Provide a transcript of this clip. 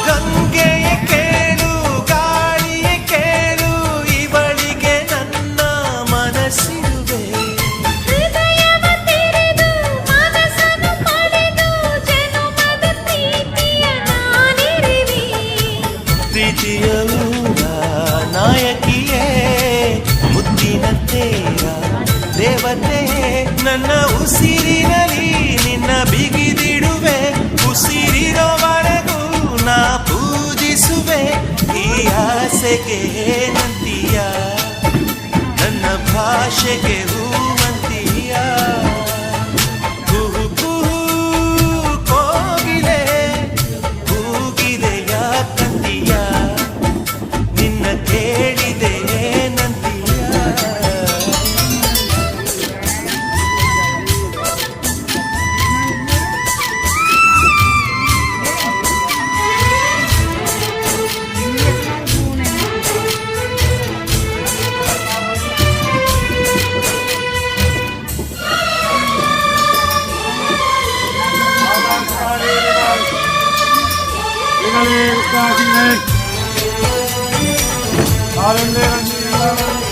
ಗಂಗೆಯ ಕೇಳು ಗಾಳಿಯ ಕೇಳು ಇವಳಿಗೆ ನನ್ನ ಮನಸ್ಸಿರುವೆ ಹೃದಯವ ತೆರೆದು ಮನಸ್ಸನ್ನು ಪಡೆದು ಜನುಮದ ಪ್ರೀತಿಯ ನಾನಿರುವೆ ಪ್ರೀತಿಯ ನಾಯಕಿಯೇ ಮುದ್ದಿನ ತೇರ ದೇವತೆ ನನ್ನ ಉಸಿರಿನಲ್ಲಿ ನಿನ್ನ ಬಿಗಿದಿಡುವೆ ಉಸಿರಿರೋವರೆಗೂ ನಾ ಪೂಜಿಸುವೆ ಈ ಆಸೆಗೆ ನಂತೀಯ ನನ್ನ ಭಾಷೆಗೆ ಹೂವಂತೀಯ ಕುಹು ಕುಹು ಕೋಗಿಲೆ ಕೂಗಿದೆ ಯಾಕಂತೀಯ ನಿನ್ನ ಕೇಳಿದೆ ನಂತೀಯ Halen